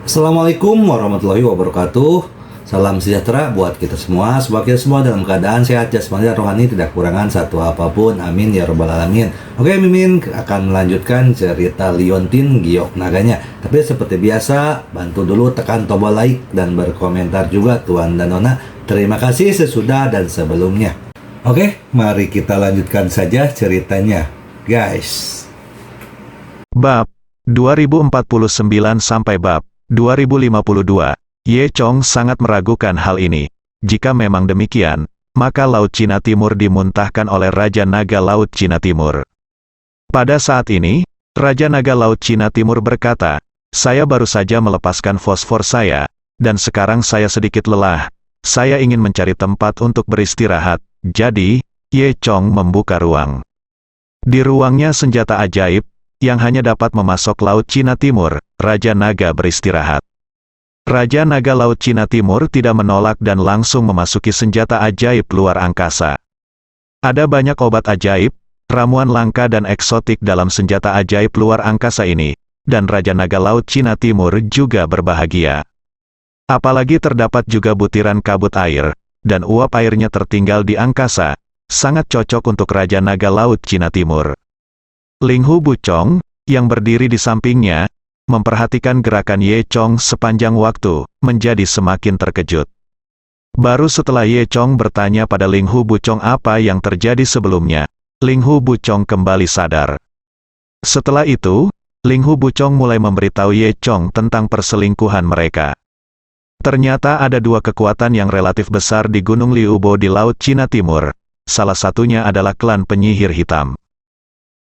Assalamualaikum warahmatullahi wabarakatuh. Salam sejahtera buat kita semua. Semoga kita semua dalam keadaan sehat jasmani dan rohani, tidak kekurangan satu apapun. Amin ya robbal alamin. Oke, Mimin akan melanjutkan cerita Liontin Giok Naganya. Tapi seperti biasa, bantu dulu tekan tombol like dan berkomentar juga Tuan dan Nona. Terima kasih sesudah dan sebelumnya. Oke, mari kita lanjutkan saja ceritanya, guys. Bab 2049 sampai bab 2052. Ye Chong sangat meragukan hal ini. Jika memang demikian, maka Laut Cina Timur dimuntahkan oleh Raja Naga Laut Cina Timur. Pada saat ini, Raja Naga Laut Cina Timur berkata, "Saya baru saja melepaskan fosfor saya, dan sekarang saya sedikit lelah. Saya ingin mencari tempat untuk beristirahat." Jadi, Ye Chong membuka ruang. Di ruangnya senjata ajaib, yang hanya dapat memasok Laut Cina Timur. Raja Naga beristirahat. Raja Naga Laut Cina Timur tidak menolak dan langsung memasuki senjata ajaib luar angkasa. Ada banyak obat ajaib, ramuan langka dan eksotik dalam senjata ajaib luar angkasa ini, dan Raja Naga Laut Cina Timur juga berbahagia. Apalagi terdapat juga butiran kabut air, dan uap airnya tertinggal di angkasa, sangat cocok untuk Raja Naga Laut Cina Timur. Linghu Bucong, yang berdiri di sampingnya, memperhatikan gerakan Ye Chong sepanjang waktu, menjadi semakin terkejut. Baru setelah Ye Chong bertanya pada Linghu Bucong apa yang terjadi sebelumnya, Linghu Bucong kembali sadar. Setelah itu, Linghu Bucong mulai memberitahu Ye Chong tentang perselingkuhan mereka. Ternyata ada dua kekuatan yang relatif besar di Gunung Liubo di Laut Cina Timur. Salah satunya adalah klan penyihir hitam.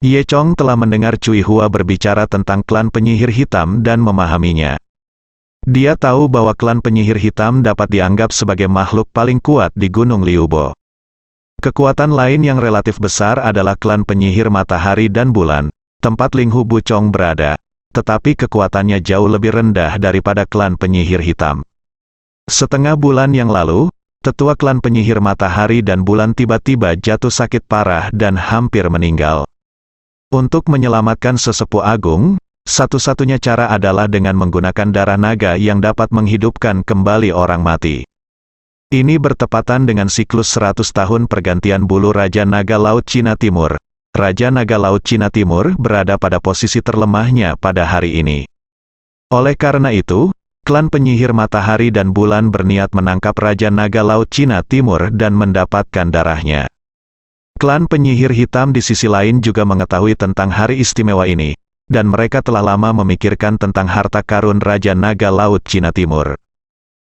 Ye Chong telah mendengar Cui Hua berbicara tentang klan penyihir hitam dan memahaminya. Dia tahu bahwa klan penyihir hitam dapat dianggap sebagai makhluk paling kuat di Gunung Liubo. Kekuatan lain yang relatif besar adalah klan penyihir matahari dan bulan, tempat Linghu Bucong berada, tetapi kekuatannya jauh lebih rendah daripada klan penyihir hitam. Setengah bulan yang lalu, tetua klan penyihir matahari dan bulan tiba-tiba jatuh sakit parah dan hampir meninggal. Untuk menyelamatkan sesepuh agung, satu-satunya cara adalah dengan menggunakan darah naga yang dapat menghidupkan kembali orang mati. Ini bertepatan dengan siklus 100 tahun pergantian bulu Raja Naga Laut Cina Timur. Raja Naga Laut Cina Timur berada pada posisi terlemahnya pada hari ini. Oleh karena itu, klan penyihir matahari dan bulan berniat menangkap Raja Naga Laut Cina Timur dan mendapatkan darahnya. Klan penyihir hitam di sisi lain juga mengetahui tentang hari istimewa ini, dan mereka telah lama memikirkan tentang harta karun Raja Naga Laut Cina Timur.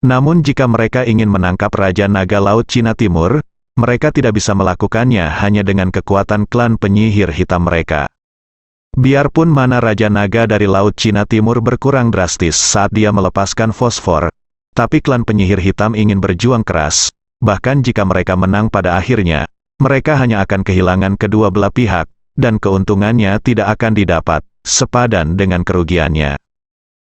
Namun jika mereka ingin menangkap Raja Naga Laut Cina Timur, mereka tidak bisa melakukannya hanya dengan kekuatan klan penyihir hitam mereka. Biarpun mana Raja Naga dari Laut Cina Timur berkurang drastis saat dia melepaskan fosfor, tapi klan penyihir hitam ingin berjuang keras, bahkan jika mereka menang pada akhirnya, mereka hanya akan kehilangan kedua belah pihak, dan keuntungannya tidak akan didapat, sepadan dengan kerugiannya.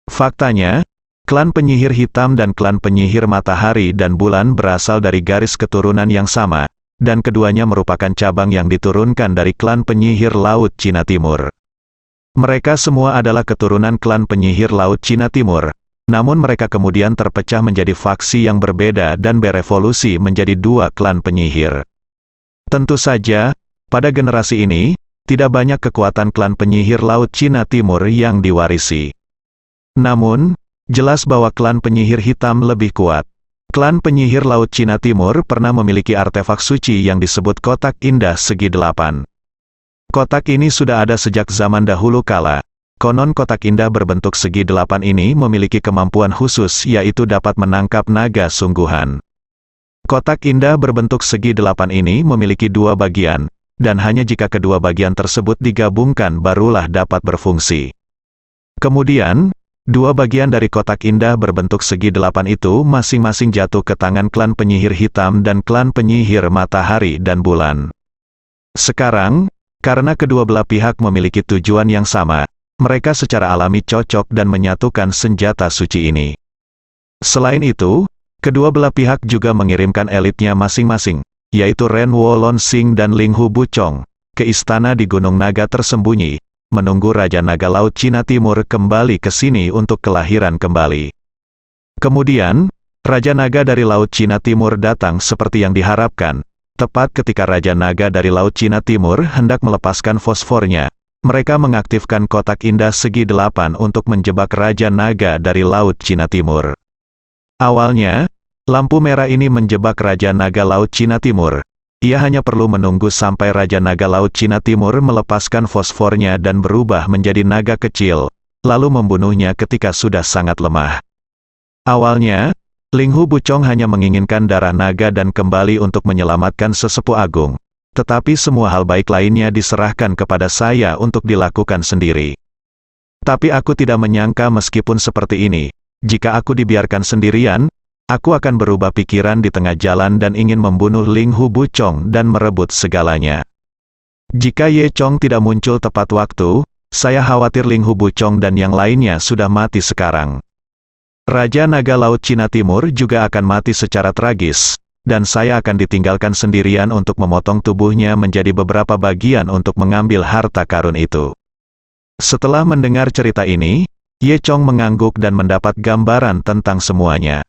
Faktanya, klan penyihir hitam dan klan penyihir matahari dan bulan berasal dari garis keturunan yang sama, dan keduanya merupakan cabang yang diturunkan dari klan penyihir Laut Cina Timur. Mereka semua adalah keturunan klan penyihir Laut Cina Timur, namun mereka kemudian terpecah menjadi faksi yang berbeda dan berevolusi menjadi dua klan penyihir. Tentu saja, pada generasi ini, tidak banyak kekuatan klan penyihir Laut Cina Timur yang diwarisi. Namun, jelas bahwa klan penyihir hitam lebih kuat. Klan penyihir Laut Cina Timur pernah memiliki artefak suci yang disebut Kotak Indah Segi Delapan. Kotak ini sudah ada sejak zaman dahulu kala. Konon kotak indah berbentuk segi delapan ini memiliki kemampuan khusus yaitu dapat menangkap naga sungguhan. Kotak indah berbentuk segi delapan ini memiliki dua bagian, dan hanya jika kedua bagian tersebut digabungkan barulah dapat berfungsi. Kemudian, dua bagian dari kotak indah berbentuk segi delapan itu masing-masing jatuh ke tangan klan penyihir hitam dan klan penyihir matahari dan bulan. Sekarang, karena kedua belah pihak memiliki tujuan yang sama, mereka secara alami cocok dan menyatukan senjata suci ini. Selain itu, kedua belah pihak juga mengirimkan elitnya masing-masing, yaitu Ren Wolon Sing dan Linghu Bucong, ke istana di Gunung Naga tersembunyi, menunggu Raja Naga Laut Cina Timur kembali ke sini untuk kelahiran kembali. Kemudian, Raja Naga dari Laut Cina Timur datang seperti yang diharapkan. Tepat ketika Raja Naga dari Laut Cina Timur hendak melepaskan fosfornya, mereka mengaktifkan kotak indah segi 8 untuk menjebak Raja Naga dari Laut Cina Timur. Awalnya, lampu merah ini menjebak Raja Naga Laut Cina Timur. Ia hanya perlu menunggu sampai Raja Naga Laut Cina Timur melepaskan fosfornya dan berubah menjadi naga kecil, lalu membunuhnya ketika sudah sangat lemah. Awalnya, Linghu Bucong hanya menginginkan darah naga dan kembali untuk menyelamatkan sesepuh agung. Tetapi semua hal baik lainnya diserahkan kepada saya untuk dilakukan sendiri. Tapi aku tidak menyangka meskipun seperti ini, jika aku dibiarkan sendirian, aku akan berubah pikiran di tengah jalan dan ingin membunuh Linghu Bucong dan merebut segalanya. Jika Ye Chong tidak muncul tepat waktu, saya khawatir Linghu Bucong dan yang lainnya sudah mati sekarang. Raja Naga Laut Cina Timur juga akan mati secara tragis, dan saya akan ditinggalkan sendirian untuk memotong tubuhnya menjadi beberapa bagian untuk mengambil harta karun itu. Setelah mendengar cerita ini, Ye Chong mengangguk dan mendapat gambaran tentang semuanya.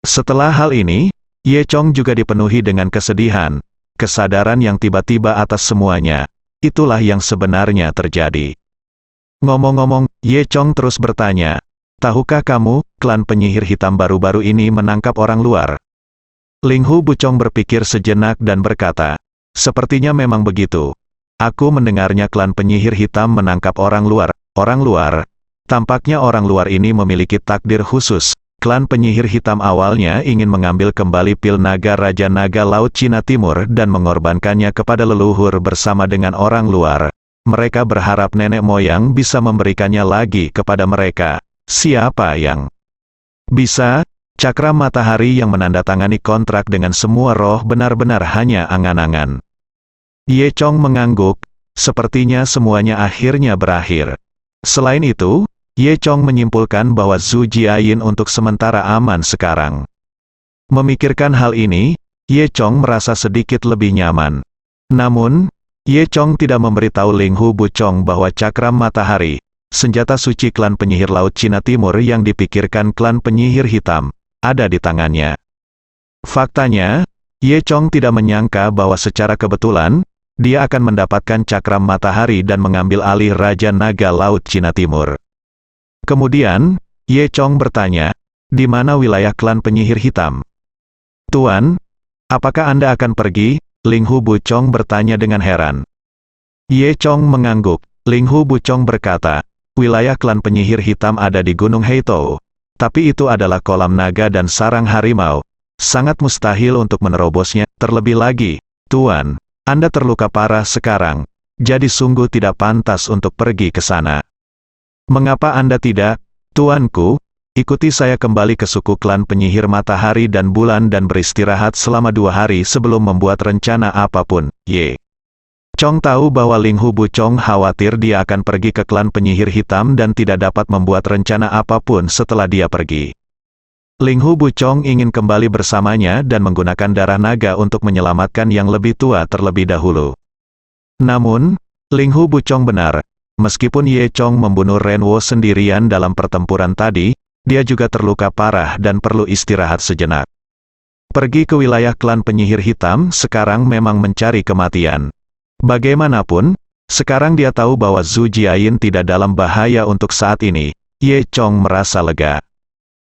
Setelah hal ini, Ye Chong juga dipenuhi dengan kesedihan, kesadaran yang tiba-tiba atas semuanya. Itulah yang sebenarnya terjadi. Ngomong-ngomong, Ye Chong terus bertanya, tahukah kamu, klan penyihir hitam baru-baru ini menangkap orang luar? Linghu Bucong berpikir sejenak dan berkata, sepertinya memang begitu. Aku mendengarnya klan penyihir hitam menangkap orang luar. Orang luar? Tampaknya orang luar ini memiliki takdir khusus. Klan penyihir hitam awalnya ingin mengambil kembali pil naga Raja Naga Laut Cina Timur dan mengorbankannya kepada leluhur bersama dengan orang luar. Mereka berharap nenek moyang bisa memberikannya lagi kepada mereka. Siapa yang bisa? Cakra matahari yang menandatangani kontrak dengan semua roh benar-benar hanya angan-angan. Ye Chong mengangguk, sepertinya semuanya akhirnya berakhir. Selain itu, Ye Chong menyimpulkan bahwa Zhu Jiayin untuk sementara aman sekarang. Memikirkan hal ini, Ye Chong merasa sedikit lebih nyaman. Namun, Ye Chong tidak memberitahu Linghu Bucong bahwa cakram matahari, senjata suci klan penyihir Laut Cina Timur yang dipikirkan klan penyihir hitam, ada di tangannya. Faktanya, Ye Chong tidak menyangka bahwa secara kebetulan, dia akan mendapatkan cakram matahari dan mengambil alih Raja Naga Laut Cina Timur. Kemudian, Ye Chong bertanya, di mana wilayah klan penyihir hitam? Tuan, apakah Anda akan pergi? Linghu Bucong bertanya dengan heran. Ye Chong mengangguk. Linghu Bucong berkata, wilayah klan penyihir hitam ada di Gunung Heitou. Tapi itu adalah kolam naga dan sarang harimau. Sangat mustahil untuk menerobosnya. Terlebih lagi, Tuan, Anda terluka parah sekarang. Jadi sungguh tidak pantas untuk pergi ke sana. Mengapa Anda tidak? Tuanku, ikuti saya kembali ke suku klan penyihir matahari dan bulan dan beristirahat selama 2 hari sebelum membuat rencana apapun. Ye Chong tahu bahwa Linghu Bucong khawatir dia akan pergi ke klan penyihir hitam dan tidak dapat membuat rencana apapun setelah dia pergi. Linghu Bucong ingin kembali bersamanya dan menggunakan darah naga untuk menyelamatkan yang lebih tua terlebih dahulu. Namun, Linghu Bucong benar. Meskipun Ye Chong membunuh Renwo sendirian dalam pertempuran tadi, dia juga terluka parah dan perlu istirahat sejenak. Pergi ke wilayah klan penyihir hitam sekarang memang mencari kematian. Bagaimanapun, sekarang dia tahu bahwa Zhu Jiayin tidak dalam bahaya untuk saat ini. Ye Chong merasa lega.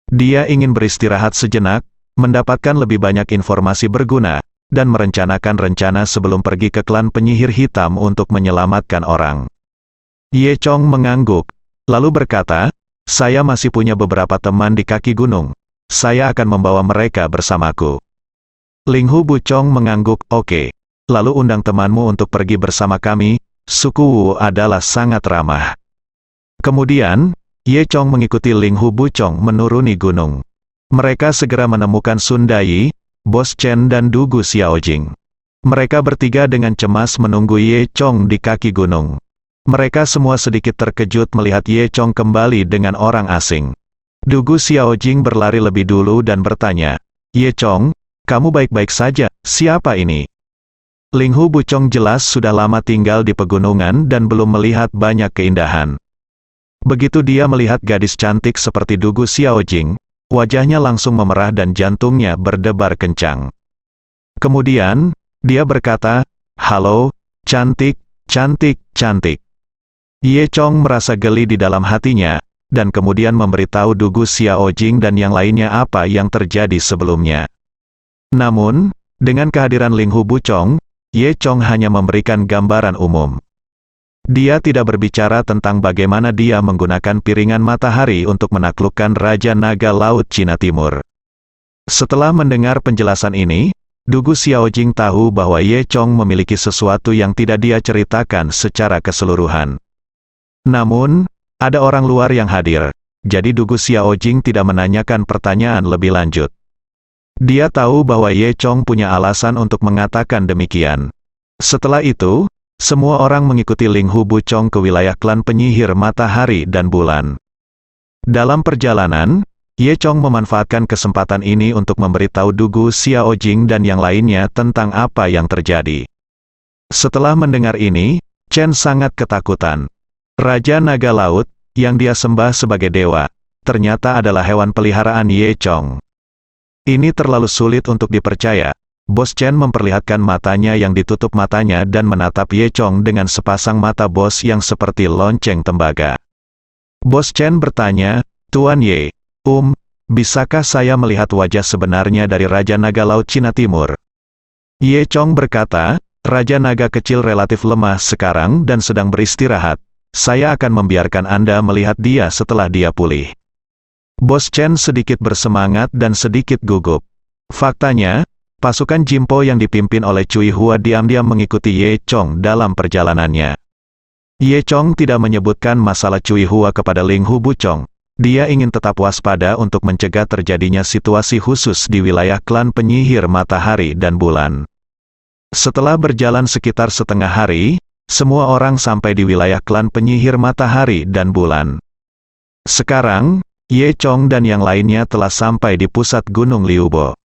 Dia ingin beristirahat sejenak, mendapatkan lebih banyak informasi berguna, dan merencanakan rencana sebelum pergi ke klan penyihir hitam untuk menyelamatkan orang. Ye Chong mengangguk, lalu berkata, saya masih punya beberapa teman di kaki gunung. Saya akan membawa mereka bersamaku. Linghu Bucong mengangguk, oke. Lalu undang temanmu untuk pergi bersama kami. Suku Wu adalah sangat ramah. Kemudian, Ye Chong mengikuti Linghu Bucong menuruni gunung. Mereka segera menemukan Sun Dai, Bos Chen dan Dugu Xiaojing. Mereka bertiga dengan cemas menunggu Ye Chong di kaki gunung. Mereka semua sedikit terkejut melihat Ye Chong kembali dengan orang asing. Dugu Xiaojing berlari lebih dulu dan bertanya, Ye Chong, kamu baik-baik saja, siapa ini? Ling Hu Bucong jelas sudah lama tinggal di pegunungan dan belum melihat banyak keindahan. Begitu dia melihat gadis cantik seperti Dugu Xiaojing, wajahnya langsung memerah dan jantungnya berdebar kencang. Kemudian, dia berkata, "Halo, cantik, cantik, cantik." Ye Chong merasa geli di dalam hatinya, dan kemudian memberitahu Dugu Xiaojing dan yang lainnya apa yang terjadi sebelumnya. Namun, dengan kehadiran Ling Hu Bucong, Ye Chong hanya memberikan gambaran umum. Dia tidak berbicara tentang bagaimana dia menggunakan piringan matahari untuk menaklukkan Raja Naga Laut Cina Timur. Setelah mendengar penjelasan ini, Dugu Xiaojing tahu bahwa Ye Chong memiliki sesuatu yang tidak dia ceritakan secara keseluruhan. Namun, ada orang luar yang hadir, jadi Dugu Xiaojing tidak menanyakan pertanyaan lebih lanjut. Dia tahu bahwa Ye Chong punya alasan untuk mengatakan demikian. Setelah itu, semua orang mengikuti Ling Hu Bucong ke wilayah klan penyihir matahari dan bulan. Dalam perjalanan, Ye Chong memanfaatkan kesempatan ini untuk memberitahu Dugu Xiaojing dan yang lainnya tentang apa yang terjadi. Setelah mendengar ini, Chen sangat ketakutan. Raja Naga Laut, yang dia sembah sebagai dewa, ternyata adalah hewan peliharaan Ye Chong. Ini terlalu sulit untuk dipercaya. Bos Chen memperlihatkan matanya yang ditutup matanya dan menatap Ye Chong dengan sepasang mata bos yang seperti lonceng tembaga. Bos Chen bertanya, "Tuan Ye, bisakah saya melihat wajah sebenarnya dari Raja Naga Laut Cina Timur?" Ye Chong berkata, "Raja Naga kecil relatif lemah sekarang dan sedang beristirahat. Saya akan membiarkan Anda melihat dia setelah dia pulih." Bos Chen sedikit bersemangat dan sedikit gugup. Faktanya, pasukan Jimpo yang dipimpin oleh Cui Hua diam-diam mengikuti Ye Chong dalam perjalanannya. Ye Chong tidak menyebutkan masalah Cui Hua kepada Ling Hu Bucong. Dia ingin tetap waspada untuk mencegah terjadinya situasi khusus di wilayah klan penyihir matahari dan bulan. Setelah berjalan sekitar setengah hari, semua orang sampai di wilayah klan penyihir matahari dan bulan. Sekarang, Ye Chong dan yang lainnya telah sampai di pusat Gunung Liubo.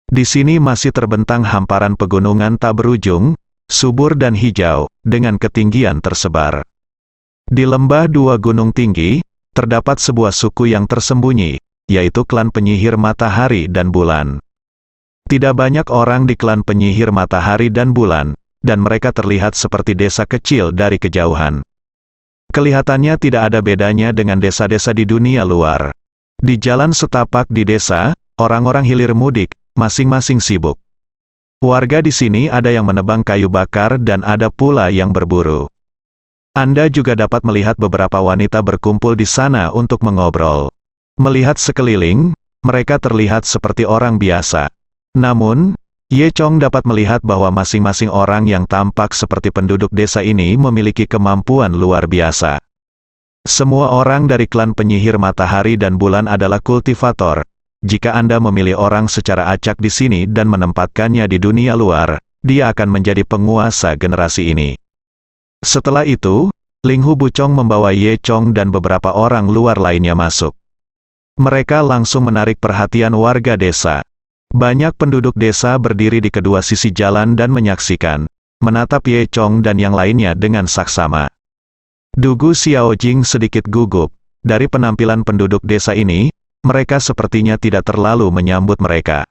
Di sini masih terbentang hamparan pegunungan tak berujung, subur dan hijau, dengan ketinggian tersebar. Di lembah dua gunung tinggi, terdapat sebuah suku yang tersembunyi, yaitu klan penyihir matahari dan bulan. Tidak banyak orang di klan penyihir matahari dan bulan, dan mereka terlihat seperti desa kecil dari kejauhan. Kelihatannya tidak ada bedanya dengan desa-desa di dunia luar. Di jalan setapak di desa, orang-orang hilir mudik, masing-masing sibuk. Warga di sini ada yang menebang kayu bakar dan ada pula yang berburu. Anda juga dapat melihat beberapa wanita berkumpul di sana untuk mengobrol. Melihat sekeliling, mereka terlihat seperti orang biasa. Namun, Ye Chong dapat melihat bahwa masing-masing orang yang tampak seperti penduduk desa ini memiliki kemampuan luar biasa. Semua orang dari klan penyihir matahari dan bulan adalah kultivator. Jika Anda memilih orang secara acak di sini dan menempatkannya di dunia luar, dia akan menjadi penguasa generasi ini. Setelah itu, Ling Hu Bucong membawa Ye Chong dan beberapa orang luar lainnya masuk. Mereka langsung menarik perhatian warga desa. Banyak penduduk desa berdiri di kedua sisi jalan dan menyaksikan, menatap Ye Chong dan yang lainnya dengan saksama. Dugu Xiaojing sedikit gugup. Dari penampilan penduduk desa ini, mereka sepertinya tidak terlalu menyambut mereka.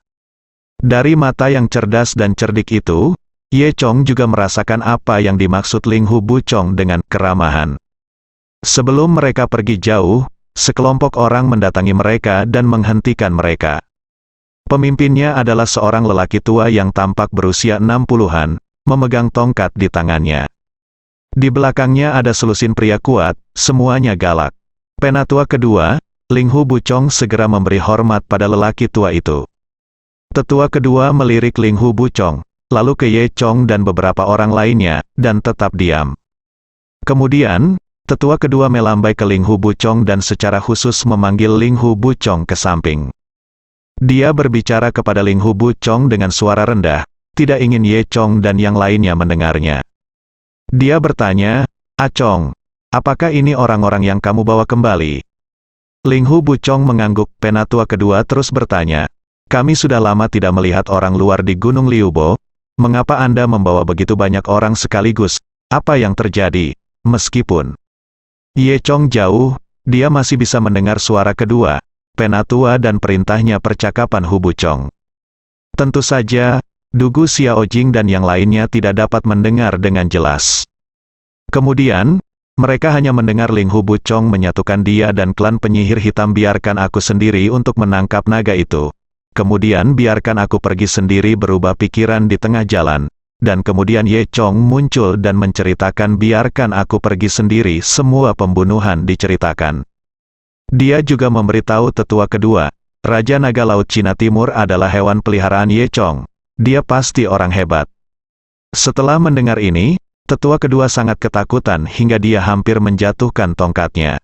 Dari mata yang cerdas dan cerdik itu, Ye Chong juga merasakan apa yang dimaksud Ling Hu Bucong dengan keramahan. Sebelum mereka pergi jauh, sekelompok orang mendatangi mereka dan menghentikan mereka. Pemimpinnya adalah seorang lelaki tua yang tampak berusia 60-an, memegang tongkat di tangannya. Di belakangnya ada selusin pria kuat, semuanya galak. Penatua kedua, Ling Hu Bucong segera memberi hormat pada lelaki tua itu. Tetua kedua melirik Ling Hu Bucong, lalu ke Ye Chong dan beberapa orang lainnya, dan tetap diam. Kemudian, tetua kedua melambai ke Ling Hu Bucong dan secara khusus memanggil Ling Hu Bucong ke samping. Dia berbicara kepada Ling Hu Bucong dengan suara rendah, tidak ingin Ye Chong dan yang lainnya mendengarnya. Dia bertanya, "Acong, apakah ini orang-orang yang kamu bawa kembali?" Ling Hu Bucong mengangguk. Penatua kedua terus bertanya, "Kami sudah lama tidak melihat orang luar di Gunung Liubo, Mengapa Anda membawa begitu banyak orang sekaligus? Apa yang terjadi? Meskipun Ye Chong jauh, dia masih bisa mendengar suara kedua, penatua dan perintahnya percakapan Hu Buchong. Tentu saja, Dugu Xiaojing dan yang lainnya tidak dapat mendengar dengan jelas. Kemudian, mereka hanya mendengar Ling Hu Buchong menyatukan dia dan klan penyihir hitam. Biarkan aku sendiri untuk menangkap naga itu. Kemudian biarkan aku pergi sendiri, berubah pikiran di tengah jalan. Dan kemudian Ye Chong muncul dan menceritakan biarkan aku pergi sendiri, semua pembunuhan diceritakan. Dia juga memberitahu tetua kedua, Raja Naga Laut Cina Timur adalah hewan peliharaan Ye Chong. Dia pasti orang hebat. Setelah mendengar ini, tetua kedua sangat ketakutan hingga dia hampir menjatuhkan tongkatnya.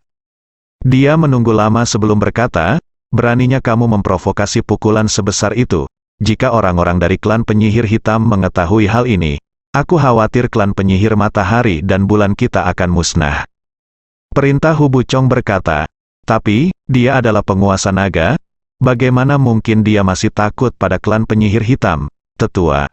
Dia menunggu lama sebelum berkata, beraninya kamu memprovokasi pukulan sebesar itu. Jika orang-orang dari klan penyihir hitam mengetahui hal ini, aku khawatir klan penyihir matahari dan bulan kita akan musnah. Perintah Hu Buchong berkata, tapi, dia adalah penguasa naga, bagaimana mungkin dia masih takut pada klan penyihir hitam, tetua?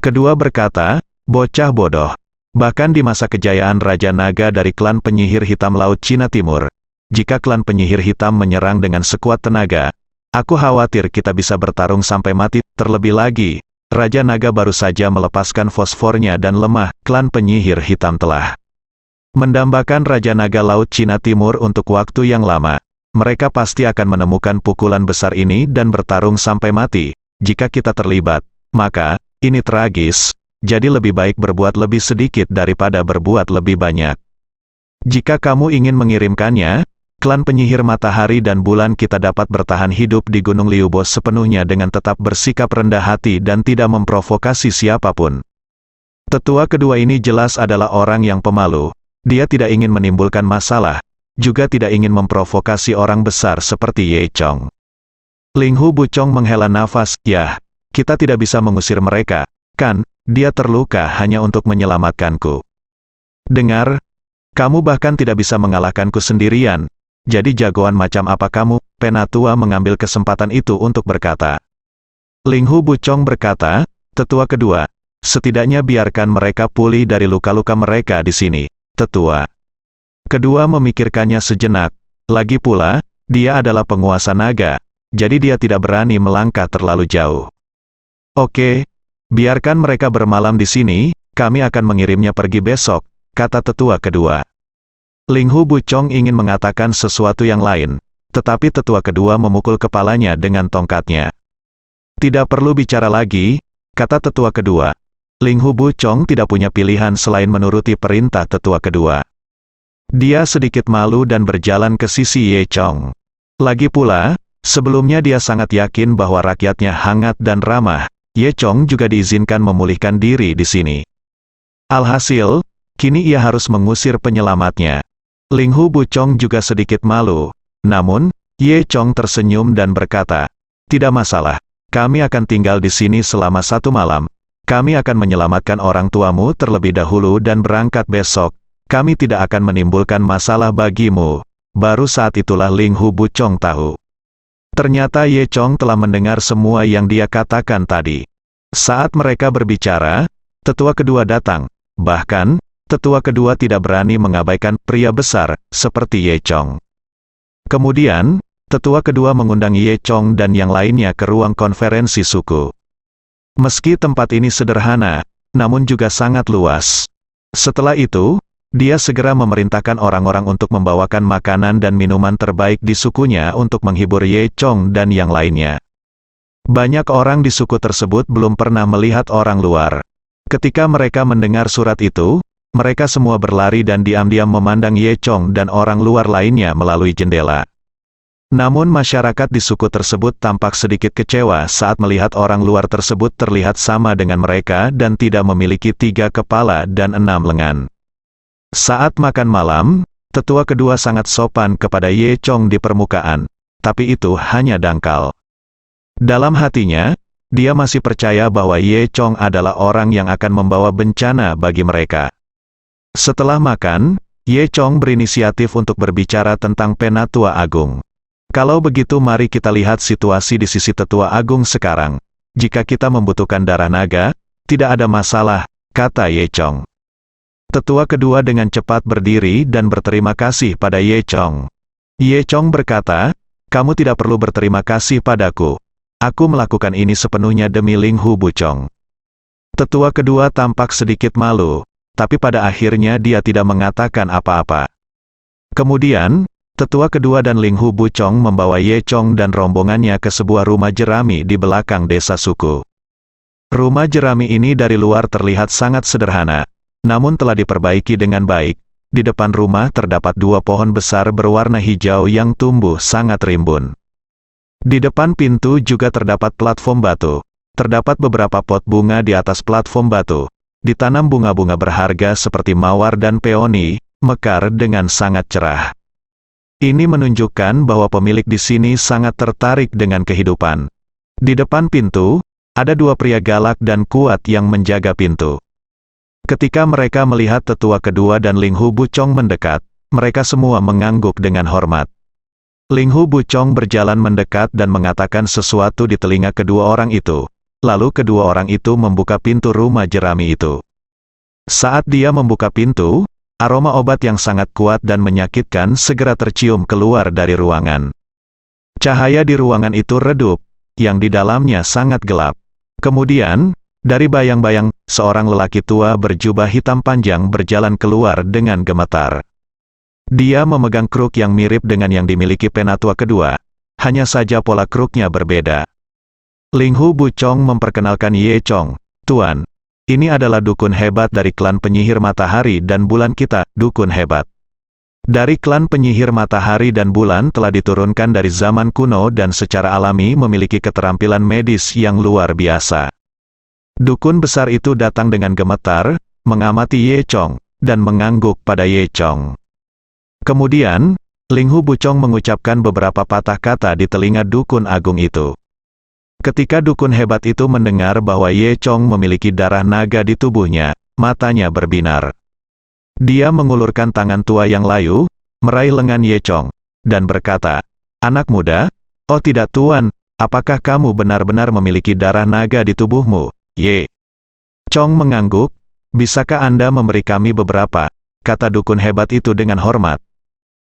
Kedua berkata, bocah bodoh. Bahkan di masa kejayaan Raja Naga dari klan penyihir hitam Laut Cina Timur, jika klan penyihir hitam menyerang dengan sekuat tenaga, aku khawatir kita bisa bertarung sampai mati. Terlebih lagi, Raja Naga baru saja melepaskan fosfornya dan lemah, klan penyihir hitam telah mendambakan Raja Naga Laut Cina Timur untuk waktu yang lama. Mereka pasti akan menemukan pukulan besar ini dan bertarung sampai mati. Jika kita terlibat, maka, ini tragis. Jadi lebih baik berbuat lebih sedikit daripada berbuat lebih banyak. Jika kamu ingin mengirimkannya, klan penyihir matahari dan bulan kita dapat bertahan hidup di Gunung Liubo sepenuhnya dengan tetap bersikap rendah hati dan tidak memprovokasi siapapun. Tetua kedua ini jelas adalah orang yang pemalu. Dia tidak ingin menimbulkan masalah, juga tidak ingin memprovokasi orang besar seperti Ye Chong. Ling Hu Buchong menghela nafas, ya, kita tidak bisa mengusir mereka, kan? Dia terluka hanya untuk menyelamatkanku. Dengar, kamu bahkan tidak bisa mengalahkanku sendirian. Jadi jagoan macam apa kamu? Penatua mengambil kesempatan itu untuk berkata. Ling Hu Buchong berkata, tetua kedua, setidaknya biarkan mereka pulih dari luka-luka mereka di sini, tetua. Kedua memikirkannya sejenak. Lagi pula, dia adalah penguasa naga, jadi dia tidak berani melangkah terlalu jauh. Oke. Biarkan mereka bermalam di sini, kami akan mengirimnya pergi besok, kata tetua kedua. Ling Hu Buchong ingin mengatakan sesuatu yang lain, tetapi tetua kedua memukul kepalanya dengan tongkatnya. Tidak perlu bicara lagi, kata tetua kedua. Ling Hu Buchong tidak punya pilihan selain menuruti perintah tetua kedua. Dia sedikit malu dan berjalan ke sisi Ye Chong. Lagi pula, sebelumnya dia sangat yakin bahwa rakyatnya hangat dan ramah. Ye Chong juga diizinkan memulihkan diri di sini. Alhasil, kini ia harus mengusir penyelamatnya. Ling Hu Buchong juga sedikit malu. Namun, Ye Chong tersenyum dan berkata, tidak masalah, kami akan tinggal di sini selama 1 malam. Kami akan menyelamatkan orang tuamu terlebih dahulu dan berangkat besok. Kami tidak akan menimbulkan masalah bagimu. Baru saat itulah Ling Hu Buchong tahu. Ternyata Ye Chong telah mendengar semua yang dia katakan tadi. Saat mereka berbicara, tetua kedua datang. Bahkan, tetua kedua tidak berani mengabaikan pria besar, seperti Ye Chong. Kemudian, tetua kedua mengundang Ye Chong dan yang lainnya ke ruang konferensi suku. Meski tempat ini sederhana, namun juga sangat luas. Setelah itu, dia segera memerintahkan orang-orang untuk membawakan makanan dan minuman terbaik di sukunya untuk menghibur Ye Chong dan yang lainnya. Banyak orang di suku tersebut belum pernah melihat orang luar. Ketika mereka mendengar surat itu, mereka semua berlari dan diam-diam memandang Ye Chong dan orang luar lainnya melalui jendela. Namun masyarakat di suku tersebut tampak sedikit kecewa saat melihat orang luar tersebut terlihat sama dengan mereka dan tidak memiliki 3 kepala dan 6 lengan. Saat makan malam, tetua kedua sangat sopan kepada Ye Chong di permukaan, tapi itu hanya dangkal. Dalam hatinya, dia masih percaya bahwa Ye Chong adalah orang yang akan membawa bencana bagi mereka. Setelah makan, Ye Chong berinisiatif untuk berbicara tentang Penatua Agung. Kalau begitu mari kita lihat situasi di sisi Tetua Agung sekarang. Jika kita membutuhkan darah naga, tidak ada masalah, kata Ye Chong. Tetua kedua dengan cepat berdiri dan berterima kasih pada Ye Chong. Ye Chong berkata, kamu tidak perlu berterima kasih padaku. Aku melakukan ini sepenuhnya demi Ling Hu Buchong. Tetua kedua tampak sedikit malu, tapi pada akhirnya dia tidak mengatakan apa-apa. Kemudian, tetua kedua dan Ling Hu Buchong membawa Ye Chong dan rombongannya ke sebuah rumah jerami di belakang desa suku. Rumah jerami ini dari luar terlihat sangat sederhana, namun telah diperbaiki dengan baik. Di depan rumah terdapat dua pohon besar berwarna hijau yang tumbuh sangat rimbun. Di depan pintu juga terdapat platform batu. Terdapat beberapa pot bunga di atas platform batu. Ditanam bunga-bunga berharga seperti mawar dan peoni, mekar dengan sangat cerah. Ini menunjukkan bahwa pemilik di sini sangat tertarik dengan kehidupan. Di depan pintu, ada dua pria galak dan kuat yang menjaga pintu. Ketika mereka melihat tetua kedua dan Ling Hu Buchong mendekat, mereka semua mengangguk dengan hormat. Ling Hu Buchong berjalan mendekat dan mengatakan sesuatu di telinga kedua orang itu. Lalu kedua orang itu membuka pintu rumah jerami itu. Saat dia membuka pintu, aroma obat yang sangat kuat dan menyakitkan segera tercium keluar dari ruangan. Cahaya di ruangan itu redup, yang di dalamnya sangat gelap. Kemudian, dari bayang-bayang, seorang lelaki tua berjubah hitam panjang berjalan keluar dengan gemetar. Dia memegang kruk yang mirip dengan yang dimiliki penatua kedua, hanya saja pola kruknya berbeda. Ling Hu Buchong memperkenalkan Ye Chong, Tuan, ini adalah dukun hebat dari klan penyihir matahari dan bulan kita, dukun hebat. Dari klan penyihir matahari dan bulan telah diturunkan dari zaman kuno dan secara alami memiliki keterampilan medis yang luar biasa. Dukun besar itu datang dengan gemetar, mengamati Ye Chong, dan mengangguk pada Ye Chong. Kemudian, Ling Hu Buchong mengucapkan beberapa patah kata di telinga dukun agung itu. Ketika dukun hebat itu mendengar bahwa Ye Chong memiliki darah naga di tubuhnya, matanya berbinar. Dia mengulurkan tangan tua yang layu, meraih lengan Ye Chong, dan berkata, anak muda, oh tidak tuan, apakah kamu benar-benar memiliki darah naga di tubuhmu? Ye Chong mengangguk, bisakah Anda memberi kami beberapa, kata dukun hebat itu dengan hormat.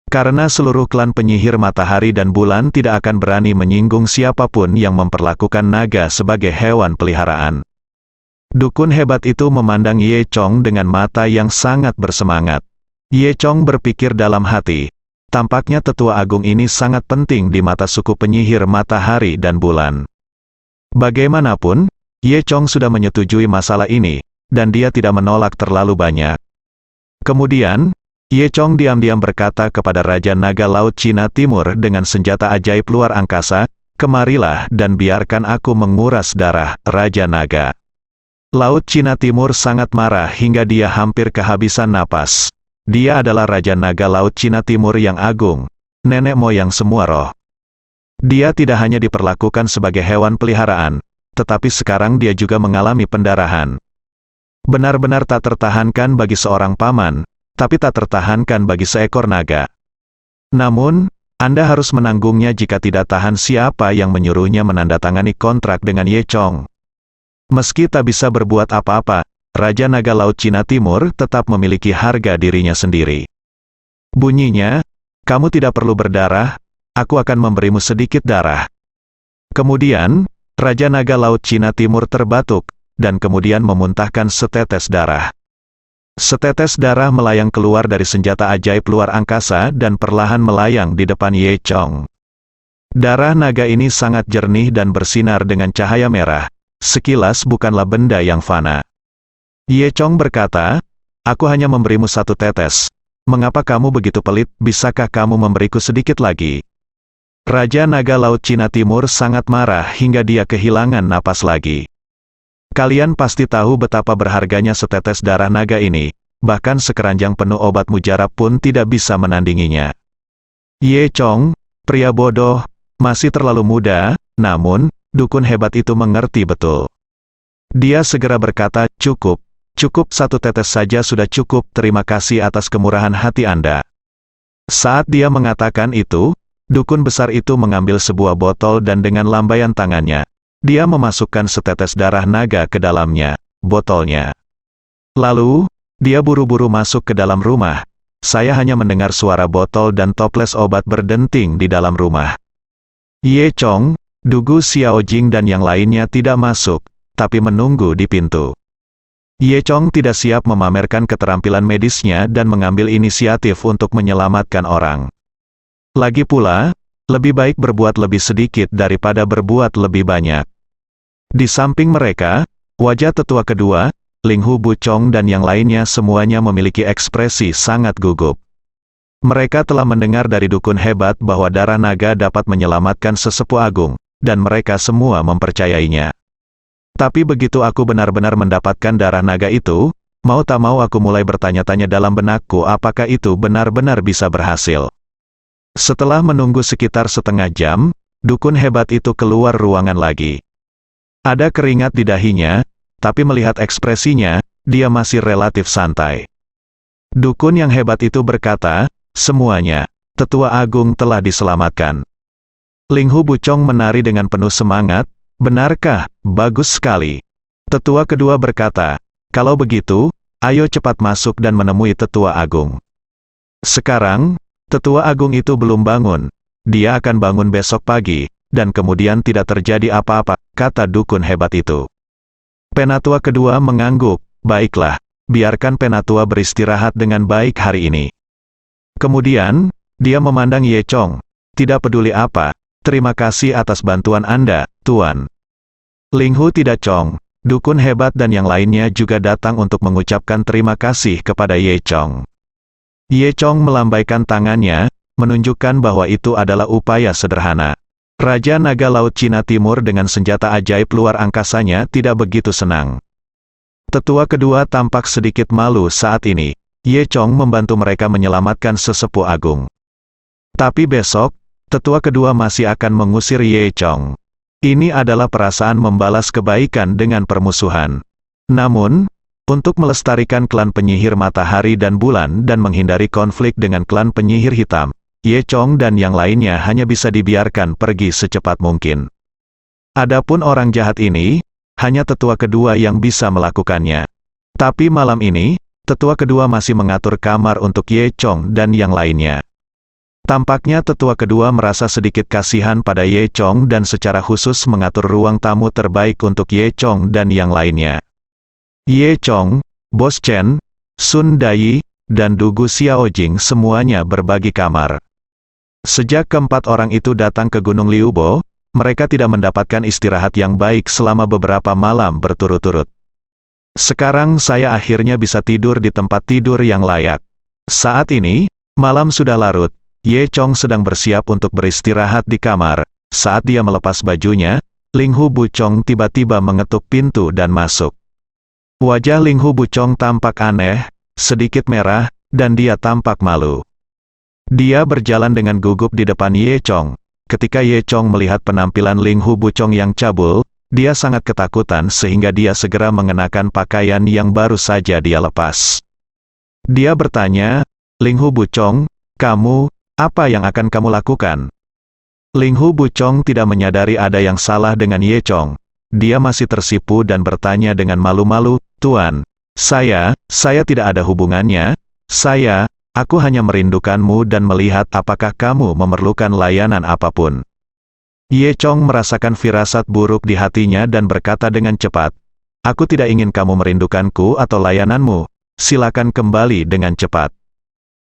Karena seluruh klan penyihir matahari dan bulan tidak akan berani menyinggung siapapun yang memperlakukan naga sebagai hewan peliharaan. Dukun hebat itu memandang Ye Chong dengan mata yang sangat bersemangat. Ye Chong berpikir dalam hati, tampaknya tetua agung ini sangat penting di mata suku penyihir matahari dan bulan. Bagaimanapun, Ye Chong sudah menyetujui masalah ini, dan dia tidak menolak terlalu banyak. Kemudian, Ye Chong diam-diam berkata kepada Raja Naga Laut Cina Timur dengan senjata ajaib luar angkasa, kemarilah dan biarkan aku menguras darah Raja Naga. Laut Cina Timur sangat marah hingga dia hampir kehabisan napas. Dia adalah Raja Naga Laut Cina Timur yang agung, nenek moyang semua roh. Dia tidak hanya diperlakukan sebagai hewan peliharaan, tetapi sekarang dia juga mengalami pendarahan. Benar-benar tak tertahankan bagi seorang paman, tapi tak tertahankan bagi seekor naga. Namun, Anda harus menanggungnya jika tidak tahan siapa yang menyuruhnya menandatangani kontrak dengan Ye Chong. Meski tak bisa berbuat apa-apa, Raja Naga Laut Cina Timur tetap memiliki harga dirinya sendiri. Bunyinya, kamu tidak perlu berdarah, aku akan memberimu sedikit darah. Kemudian, Raja Naga Laut Cina Timur terbatuk, dan kemudian memuntahkan setetes darah. Setetes darah melayang keluar dari senjata ajaib luar angkasa dan perlahan melayang di depan Ye Chong. Darah naga ini sangat jernih dan bersinar dengan cahaya merah. Sekilas bukanlah benda yang fana. Ye Chong berkata, aku hanya memberimu satu tetes. Mengapa kamu begitu pelit, bisakah kamu memberiku sedikit lagi? Raja Naga Laut Cina Timur sangat marah hingga dia kehilangan napas lagi. Kalian pasti tahu betapa berharganya setetes darah naga ini, bahkan sekeranjang penuh obat mujarab pun tidak bisa menandinginya. Ye Chong, pria bodoh, masih terlalu muda, namun, dukun hebat itu mengerti betul. Dia segera berkata, cukup satu tetes saja sudah cukup, terima kasih atas kemurahan hati Anda. Saat dia mengatakan itu, dukun besar itu mengambil sebuah botol dan dengan lambaian tangannya, dia memasukkan setetes darah naga ke dalamnya, botolnya. Lalu, dia buru-buru masuk ke dalam rumah. Saya hanya mendengar suara botol dan toples obat berdenting di dalam rumah. Ye Chong, Dugu Xiaojing dan yang lainnya tidak masuk, tapi menunggu di pintu. Ye Chong tidak siap memamerkan keterampilan medisnya dan mengambil inisiatif untuk menyelamatkan orang. Lagi pula, lebih baik berbuat lebih sedikit daripada berbuat lebih banyak. Di samping mereka, wajah tetua kedua, Ling Hu Bu Chong dan yang lainnya semuanya memiliki ekspresi sangat gugup. Mereka telah mendengar dari dukun hebat bahwa darah naga dapat menyelamatkan sesepuh agung, dan mereka semua mempercayainya. Tapi begitu aku benar-benar mendapatkan darah naga itu, mau tak mau aku mulai bertanya-tanya dalam benakku apakah itu benar-benar bisa berhasil. Setelah menunggu sekitar setengah jam, dukun hebat itu keluar ruangan lagi. Ada keringat di dahinya, tapi melihat ekspresinya, dia masih relatif santai. Dukun yang hebat itu berkata, semuanya, tetua agung telah diselamatkan. Ling Hu Bu Chong menari dengan penuh semangat, benarkah? Bagus sekali. Tetua kedua berkata, kalau begitu, ayo cepat masuk dan menemui tetua agung. Sekarang, tetua agung itu belum bangun. Dia akan bangun besok pagi, dan kemudian tidak terjadi apa-apa, kata dukun hebat itu. Penatua kedua mengangguk, baiklah, biarkan penatua beristirahat dengan baik hari ini. Kemudian, dia memandang Ye Chong, tidak peduli apa, terima kasih atas bantuan Anda, Tuan. Ling Hu tidak Chong, dukun hebat dan yang lainnya juga datang untuk mengucapkan terima kasih kepada Ye Chong. Ye Chong melambaikan tangannya, menunjukkan bahwa itu adalah upaya sederhana. Raja Naga Laut Cina Timur dengan senjata ajaib luar angkasanya tidak begitu senang. Tetua kedua tampak sedikit malu saat ini. Ye Chong membantu mereka menyelamatkan sesepuh agung. Tapi besok, tetua kedua masih akan mengusir Ye Chong. Ini adalah perasaan membalas kebaikan dengan permusuhan. Namun, untuk melestarikan klan penyihir matahari dan bulan dan menghindari konflik dengan klan penyihir hitam, Ye Chong dan yang lainnya hanya bisa dibiarkan pergi secepat mungkin. Adapun orang jahat ini, hanya tetua kedua yang bisa melakukannya. Tapi malam ini, tetua kedua masih mengatur kamar untuk Ye Chong dan yang lainnya. Tampaknya tetua kedua merasa sedikit kasihan pada Ye Chong dan secara khusus mengatur ruang tamu terbaik untuk Ye Chong dan yang lainnya. Ye Chong, Bos Chen, Sun Dai, dan Dugu Xiaojing semuanya berbagi kamar. Sejak keempat orang itu datang ke Gunung Liubo, mereka tidak mendapatkan istirahat yang baik selama beberapa malam berturut-turut. Sekarang saya akhirnya bisa tidur di tempat tidur yang layak. Saat ini, malam sudah larut, Ye Chong sedang bersiap untuk beristirahat di kamar. Saat dia melepas bajunya, Ling Hu Bu Chong tiba-tiba mengetuk pintu dan masuk. Wajah Ling Hu Bu Chong tampak aneh, sedikit merah, dan dia tampak malu. Dia berjalan dengan gugup di depan Ye Chong. Ketika Ye Chong melihat penampilan Ling Hu Bu Chong yang cabul, dia sangat ketakutan sehingga dia segera mengenakan pakaian yang baru saja dia lepas. Dia bertanya, Ling Hu Bu Chong, kamu, apa yang akan kamu lakukan? Ling Hu Bu Chong tidak menyadari ada yang salah dengan Ye Chong. Dia masih tersipu dan bertanya dengan malu-malu, Tuan, saya tidak ada hubungannya, aku hanya merindukanmu dan melihat apakah kamu memerlukan layanan apapun. Ye Chong merasakan firasat buruk di hatinya dan berkata dengan cepat, aku tidak ingin kamu merindukanku atau layananmu, silakan kembali dengan cepat.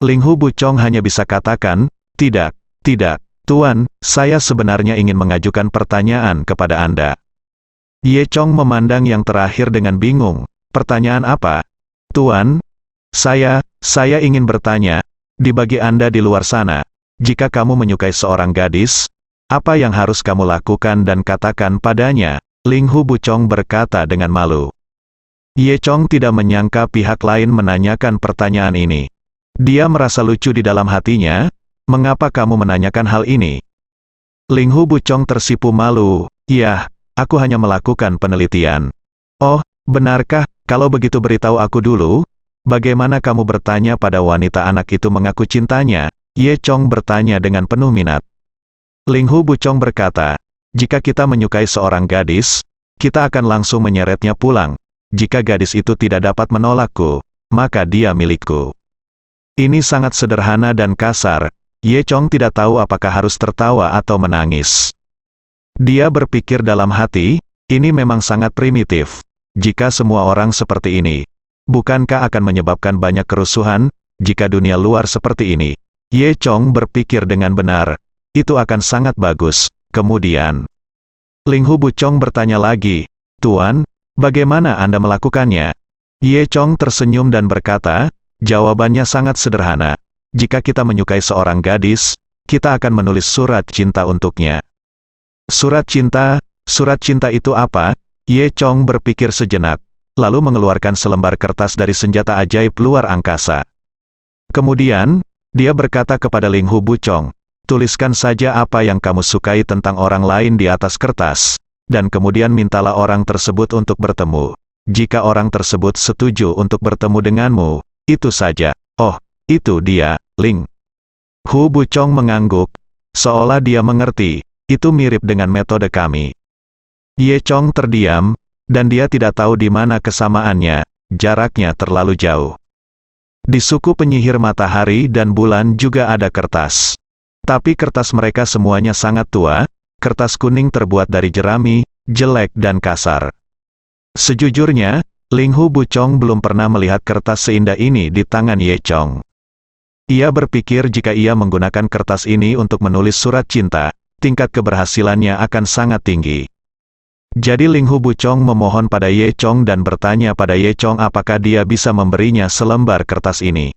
Ling Hu Bu Chong hanya bisa katakan, tidak, Tuan, saya sebenarnya ingin mengajukan pertanyaan kepada Anda. Ye Chong memandang yang terakhir dengan bingung, pertanyaan apa? Tuan, saya ingin bertanya, bagi Anda di luar sana, jika kamu menyukai seorang gadis, apa yang harus kamu lakukan dan katakan padanya? Ling Hu Bu Chong berkata dengan malu. Ye Chong tidak menyangka pihak lain menanyakan pertanyaan ini. Dia merasa lucu di dalam hatinya, mengapa kamu menanyakan hal ini? Ling Hu Bu Chong tersipu malu, ya, aku hanya melakukan penelitian. Oh, benarkah? Kalau begitu beritahu aku dulu. Bagaimana kamu bertanya pada wanita anak itu mengaku cintanya? Ye Chong bertanya dengan penuh minat. Ling Hu Bu Chong berkata, jika kita menyukai seorang gadis, kita akan langsung menyeretnya pulang. jika gadis itu tidak dapat menolakku, maka dia milikku. Ini sangat sederhana dan kasar. Ye Chong tidak tahu apakah harus tertawa atau menangis. Dia berpikir dalam hati, ini memang sangat primitif. Jika semua orang seperti ini, bukankah akan menyebabkan banyak kerusuhan, jika dunia luar seperti ini? Ye Chong berpikir dengan benar, itu akan sangat bagus. Kemudian, Ling Hu Buchong bertanya lagi, Tuan, bagaimana Anda melakukannya? Ye Chong tersenyum dan berkata, jawabannya sangat sederhana. Jika kita menyukai seorang gadis, kita akan menulis surat cinta untuknya. Surat cinta itu apa? Ye Chong berpikir sejenak, lalu mengeluarkan selembar kertas dari senjata ajaib luar angkasa. Kemudian, dia berkata kepada Ling Hu Buchong, tuliskan saja apa yang kamu sukai tentang orang lain di atas kertas, dan kemudian mintalah orang tersebut untuk bertemu. Jika orang tersebut setuju untuk bertemu denganmu, itu saja. Oh, itu dia, Ling Hu Buchong mengangguk, seolah dia mengerti, itu mirip dengan metode kami. Ye Chong terdiam, dan dia tidak tahu di mana kesamaannya, jaraknya terlalu jauh. Di suku penyihir matahari dan bulan juga ada kertas. Tapi kertas mereka semuanya sangat tua, kertas kuning terbuat dari jerami, jelek dan kasar. Sejujurnya, Ling Hu Buchong belum pernah melihat kertas seindah ini di tangan Ye Chong. Ia berpikir jika ia menggunakan kertas ini untuk menulis surat cinta, tingkat keberhasilannya akan sangat tinggi. Jadi Ling Hu Buchong memohon pada Ye Chong dan bertanya pada Ye Chong apakah dia bisa memberinya selembar kertas ini.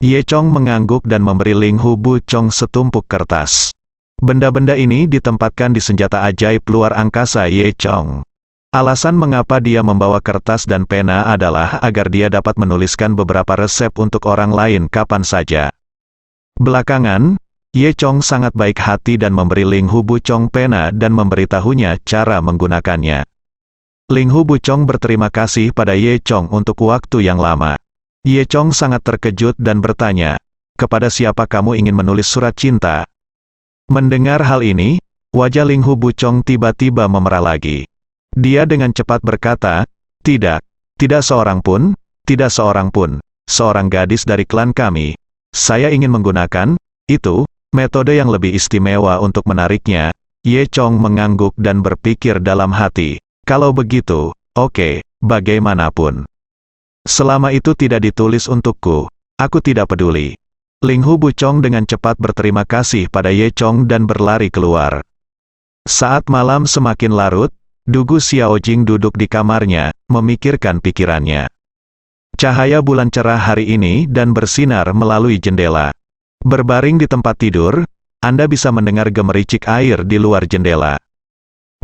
Ye Chong mengangguk dan memberi Ling Hu Buchong setumpuk kertas. Benda-benda ini ditempatkan di senjata ajaib luar angkasa Ye Chong. Alasan mengapa dia membawa kertas dan pena adalah agar dia dapat menuliskan beberapa resep untuk orang lain kapan saja. Belakangan, Ye Chong sangat baik hati dan memberi Ling Hu Buchong pena dan memberitahunya cara menggunakannya. Ling Hu Buchong berterima kasih pada Ye Chong untuk waktu yang lama. Ye Chong sangat terkejut dan bertanya, kepada siapa kamu ingin menulis surat cinta? Mendengar hal ini, wajah Ling Hu Buchong tiba-tiba memerah lagi. Dia dengan cepat berkata, tidak seorang pun, seorang gadis dari klan kami. Saya ingin menggunakan, itu, metode yang lebih istimewa untuk menariknya. Ye Chong mengangguk dan berpikir dalam hati, kalau begitu, oke, bagaimanapun. Selama itu tidak ditulis untukku, aku tidak peduli. Ling Hu Buchong dengan cepat berterima kasih pada Ye Chong dan berlari keluar. Saat malam semakin larut, Dugu Xiaojing duduk di kamarnya, memikirkan pikirannya. Cahaya bulan cerah hari ini dan bersinar melalui jendela. Berbaring di tempat tidur, Anda bisa mendengar gemericik air di luar jendela.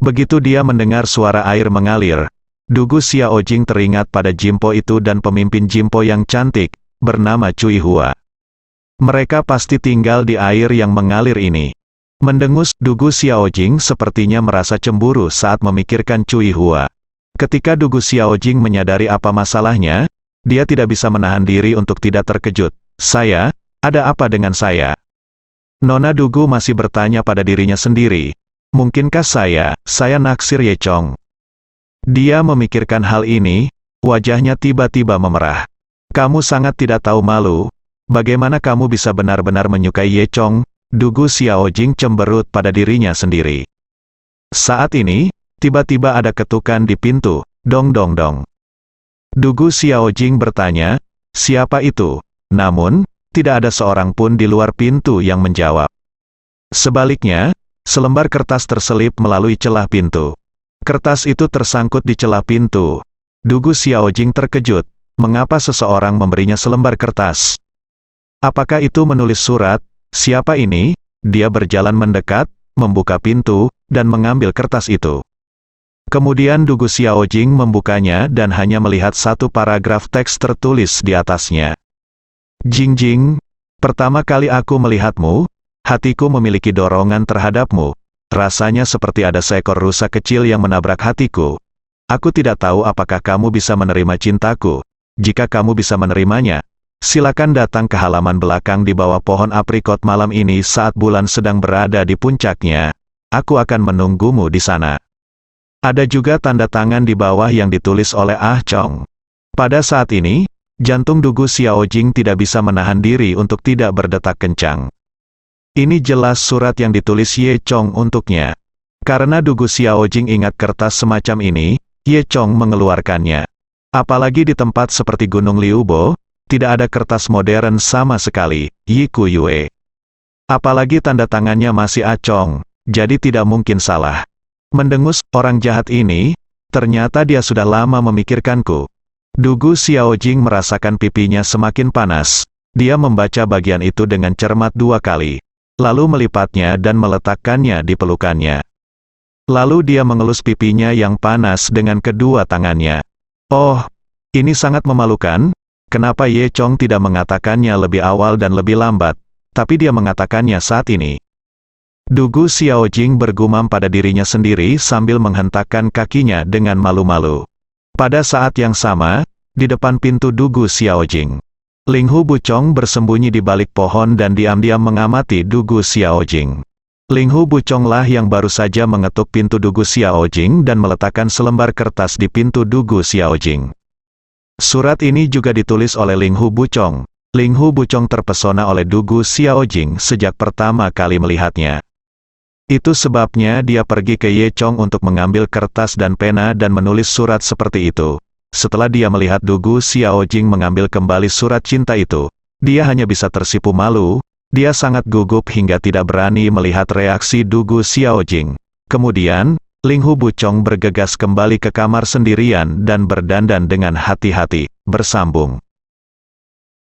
Begitu dia mendengar suara air mengalir, Dugu Xiaojing teringat pada Jimpo itu dan pemimpin Jimpo yang cantik, bernama Cui Hua. Mereka pasti tinggal di air yang mengalir ini. Mendengus, Dugu Xiaojing sepertinya merasa cemburu saat memikirkan Cui Hua. Ketika Dugu Xiaojing menyadari apa masalahnya, dia tidak bisa menahan diri untuk tidak terkejut. Ada apa dengan saya? Nona Dugu masih bertanya pada dirinya sendiri. Mungkinkah saya naksir Ye Chong? Dia memikirkan hal ini, wajahnya tiba-tiba memerah. Kamu sangat tidak tahu malu. Bagaimana kamu bisa benar-benar menyukai Ye Chong? Dugu Xiaojing cemberut pada dirinya sendiri. Saat ini, tiba-tiba ada ketukan di pintu, dong dong dong. Dugu Xiaojing bertanya, siapa itu? Namun, tidak ada seorang pun di luar pintu yang menjawab. Sebaliknya, selembar kertas terselip melalui celah pintu. Kertas itu tersangkut di celah pintu. Dugu Xiaojing terkejut, mengapa seseorang memberinya selembar kertas? Apakah itu menulis surat? Siapa ini? Dia berjalan mendekat, membuka pintu, dan mengambil kertas itu. Kemudian Dugu Xiaojing membukanya dan hanya melihat satu paragraf teks tertulis di atasnya. Jing Jing, pertama kali aku melihatmu, hatiku memiliki dorongan terhadapmu. Rasanya seperti ada seekor rusa kecil yang menabrak hatiku. Aku tidak tahu apakah kamu bisa menerima cintaku. Jika kamu bisa menerimanya, silakan datang ke halaman belakang di bawah pohon aprikot malam ini saat bulan sedang berada di puncaknya. Aku akan menunggumu di sana. Ada juga tanda tangan di bawah yang ditulis oleh Ah Chong. Pada saat ini, jantung Dugu Xiaojing tidak bisa menahan diri untuk tidak berdetak kencang. Ini jelas surat yang ditulis Ye Chong untuknya. Karena Dugu Xiaojing ingat kertas semacam ini, Ye Chong mengeluarkannya. Apalagi di tempat seperti Gunung Liubo, tidak ada kertas modern sama sekali, Yi Kuyue. Apalagi tanda tangannya masih Ah Chong, jadi tidak mungkin salah. Mendengus orang jahat ini, ternyata dia sudah lama memikirkanku. Dugu Xiaojing merasakan pipinya semakin panas. Dia membaca bagian itu dengan cermat 2 kali. Lalu melipatnya dan meletakkannya di pelukannya. Lalu dia mengelus pipinya yang panas dengan kedua tangannya. Oh, ini sangat memalukan. Kenapa Ye Chong tidak mengatakannya lebih awal dan lebih lambat, tapi dia mengatakannya saat ini? Dugu Xiaojing bergumam pada dirinya sendiri sambil menghentakkan kakinya dengan malu-malu. Pada saat yang sama, di depan pintu Dugu Xiaojing, Ling Hu Buchong bersembunyi di balik pohon dan diam-diam mengamati Dugu Xiaojing. Ling Hu Buchong lah yang baru saja mengetuk pintu Dugu Xiaojing dan meletakkan selembar kertas di pintu Dugu Xiaojing. Surat ini juga ditulis oleh Ling Hu Buchong. Ling Hu Buchong terpesona oleh Dugu Xiaojing sejak pertama kali melihatnya. Itu sebabnya dia pergi ke Ye Chong untuk mengambil kertas dan pena dan menulis surat seperti itu. Setelah dia melihat Dugu Xiaojing mengambil kembali surat cinta itu, dia hanya bisa tersipu malu. Dia sangat gugup hingga tidak berani melihat reaksi Dugu Xiaojing. Kemudian, Ling Hu Buchong bergegas kembali ke kamar sendirian dan berdandan dengan hati-hati, bersambung.